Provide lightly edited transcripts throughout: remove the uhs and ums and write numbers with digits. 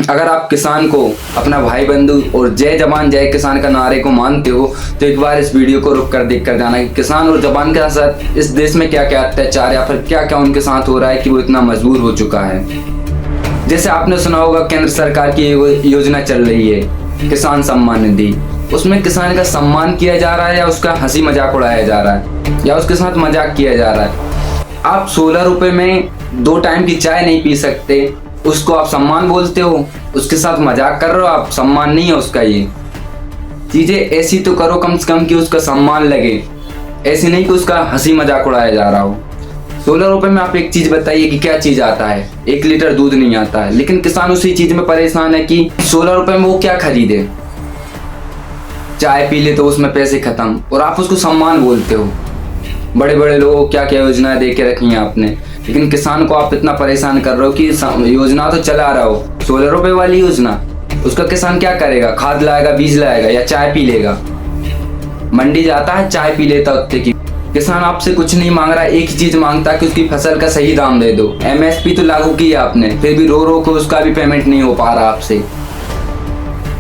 अगर आप किसान को अपना भाई बंधु और जय जवान जय किसान का नारे को मानते हो तो एक बार इस वीडियो को रुक कर देख कर जाना कि किसान और जवान के साथ इस देश में क्या क्या अत्याचार या फिर क्या क्या उनके साथ हो रहा है कि वो इतना मजबूर हो चुका है। जैसे आपने सुना होगा केंद्र सरकार की योजना चल रही है किसान सम्मान निधि, उसमें किसान का सम्मान किया जा रहा है या उसका हंसी मजाक उड़ाया जा रहा है या उसके साथ मजाक किया जा रहा है। आप 16 रुपए में 2 टाइम की चाय नहीं पी सकते, उसको आप सम्मान बोलते हो, उसके साथ मजाक कर रहे हो आप, सम्मान नहीं है उसका। ये चीजें ऐसी तो करो कम से कम कि उसका सम्मान लगे, ऐसी नहीं कि उसका हंसी मजाक उड़ाया जा रहा हो। 16 रुपए में आप एक चीज बताइए कि क्या चीज आता है, 1 लीटर दूध नहीं आता है, लेकिन किसान उसी चीज में परेशान है कि 16 रुपए में वो क्या खरीदे, चाय पी ले तो उसमें पैसे खत्म, और आप उसको सम्मान बोलते हो। बड़े बड़े लोगों को क्या क्या योजनाएं दे के रखी हैं आपने, लेकिन किसान को आप इतना परेशान कर रहे हो कि योजना तो चला रहा हो 16 रुपए वाली योजना, उसका किसान क्या करेगा, खाद लाएगा, बीज लाएगा या चाय पी लेगा। मंडी जाता है चाय पी लेता उत्ते की। किसान आपसे कुछ नहीं मांग रहा, एक ही चीज मांगता है कि उसकी फसल का सही दाम दे दो। MSP तो लागू किया आपने, फिर भी रो रो के उसका भी पेमेंट नहीं हो पा रहा आपसे।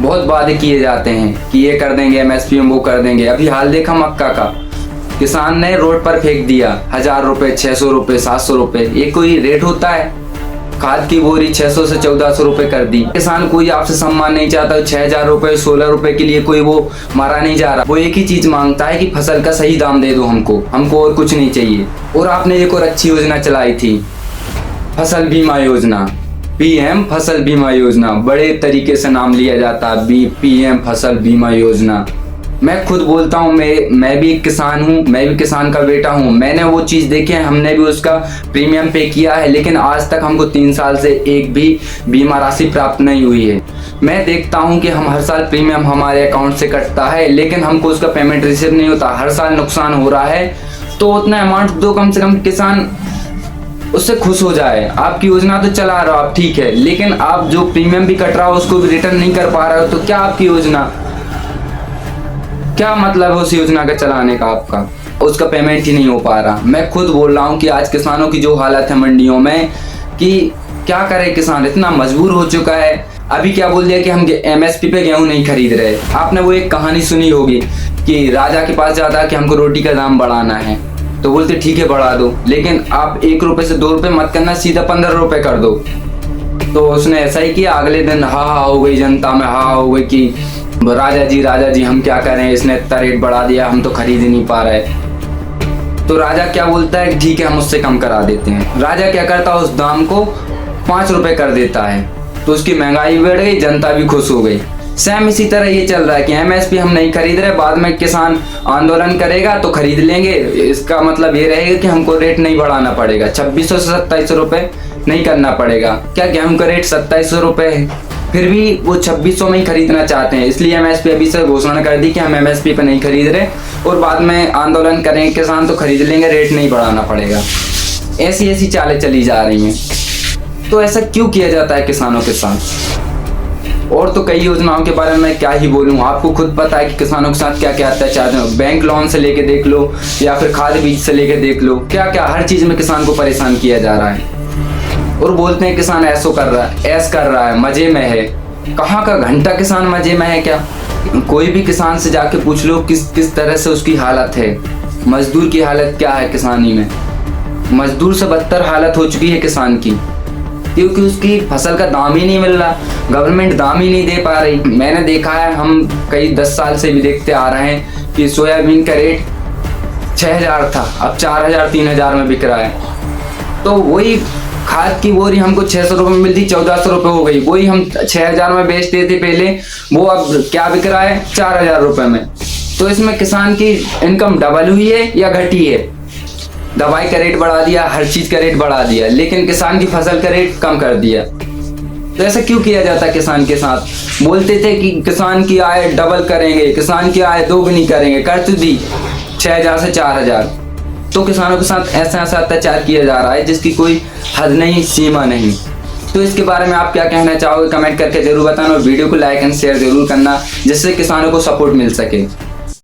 बहुत वादे किए जाते हैं कि ये कर देंगे MSP में, वो कर देंगे। अभी हाल देखा मक्का का, किसान ने रोड पर फेंक दिया 1000 रुपए, 600 रुपए, 700 रुपए। ये कोई रेट होता है? खाद की बोरी 600 से 1400 रुपए कर दी। किसान कोई आपसे सम्मान नहीं चाहता, 6000 रुपए 16 रुपए के लिए कोई वो मारा नहीं जा रहा। वो एक ही चीज मांगता है कि फसल का सही दाम दे दो हमको और कुछ नहीं चाहिए। और आपने एक और अच्छी योजना चलाई थी, फसल बीमा योजना, PM फसल बीमा योजना, बड़े तरीके से नाम लिया जाता है, PM फसल बीमा योजना। मैं खुद बोलता हूँ, मैं भी एक किसान हूँ, मैं भी किसान का बेटा हूँ। मैंने वो चीज़ देखी है, हमने भी उसका प्रीमियम पे किया है, लेकिन आज तक हमको 3 साल से एक भी बीमा राशि प्राप्त नहीं हुई है। मैं देखता हूँ कि हम हर साल प्रीमियम हमारे अकाउंट से कटता है, लेकिन हमको उसका पेमेंट रिसीव नहीं होता। हर साल नुकसान हो रहा है, तो उतना अमाउंट दो कम से कम, किसान उससे खुश हो जाए। आपकी योजना तो चला रहा हो आप, ठीक है, लेकिन आप जो प्रीमियम भी कट रहा हो उसको भी रिटर्न नहीं कर पा रहे हो, तो क्या आपकी योजना, क्या मतलब है उस योजना का चलाने का आपका? उसका पेमेंट ही नहीं हो पा रहा। मैं खुद बोल रहा हूँ कि आज किसानों की जो हालत है मंडियों में, कि क्या करे किसान, इतना मजबूर हो चुका है। अभी क्या बोल दिया कि हम MSP पे गेहूं नहीं खरीद रहे। आपने वो एक कहानी सुनी होगी कि राजा के पास जाता है कि हमको रोटी का दाम बढ़ाना है, तो बोलते ठीक है बढ़ा दो, लेकिन आप 1 रुपए से 2 रुपए मत करना, सीधा 15 रुपए कर दो। तो उसने ऐसा ही किया। अगले दिन हा हो गई जनता में, हा हो गई कि राजा जी हम क्या करें, इसने इतना रेट बढ़ा दिया, हम तो खरीद ही नहीं पा रहे। तो राजा क्या बोलता है, ठीक है हम उससे कम करा देते हैं। राजा क्या करता है, उस दाम को 5 रुपए कर देता है, तो उसकी महंगाई बढ़ गई, जनता भी खुश हो गई। सेम इसी तरह ये चल रहा है कि MSP हम नहीं खरीद रहे, बाद में किसान आंदोलन करेगा तो खरीद लेंगे। इसका मतलब ये रहेगा कि हमको रेट नहीं बढ़ाना पड़ेगा, 2600 से 2700 रुपए नहीं करना पड़ेगा। क्या गेहूं का रेट 2700 रुपए है, फिर भी वो 2600 में ही खरीदना चाहते हैं। इसलिए MSP अभी से घोषणा कर दी कि हम MSP पे नहीं खरीद रहे, और बाद में आंदोलन करेंगे किसान तो खरीद लेंगे, रेट नहीं बढ़ाना पड़ेगा। ऐसी ऐसी चालें चली जा रही हैं। तो ऐसा क्यों किया जाता है किसानों के साथ? और तो कई योजनाओं के बारे में मैं क्या ही बोलूँ, आपको खुद पता है कि किसानों के साथ क्या क्या अत्याचार है। बैंक लोन से लेके देख लो, या फिर खाद बीज से लेके देख लो, क्या क्या हर चीज में किसान को परेशान किया जा रहा है। और बोलते हैं किसान ऐसो कर रहा है, ऐस कर रहा है, मजे में है। कहाँ का घंटा किसान मजे में है क्या? कोई भी किसान से जाके पूछ लो किस तरह से उसकी हालत है। मजदूर की हालत क्या है किसानी में, मजदूर से बदतर हालत हो चुकी है किसान की, क्योंकि उसकी फसल का दाम ही नहीं मिल रहा, गवर्नमेंट दाम ही नहीं दे पा रही। मैंने देखा है, हम कई 10 साल से भी देखते आ रहे हैं कि सोयाबीन का रेट 6000 था, अब 4000 3000 में बिक रहा है। तो वही खाद की बोरी हमको 600 रुपये में मिलती, 1400 रुपये हो गई। वही हम 6000 में बेचते थे पहले, वो अब क्या बिक रहा है, 4000 रुपये में। तो इसमें किसान की इनकम डबल हुई है या घटी है? दवाई का रेट बढ़ा दिया, हर चीज का रेट बढ़ा दिया, लेकिन किसान की फसल का रेट कम कर दिया। तो ऐसा क्यों किया जाता है किसान के साथ? बोलते थे कि किसान की आय डबल करेंगे, किसान की आय दोगुनी करेंगे, कर तो दी 6000 से 4000। तो किसानों के साथ ऐसा अत्याचार किया जा रहा है जिसकी कोई हद नहीं, सीमा नहीं। तो इसके बारे में आप क्या कहना चाहोगे, कमेंट करके जरूर बताना, और वीडियो को लाइक एंड शेयर जरूर करना, जिससे किसानों को सपोर्ट मिल सके।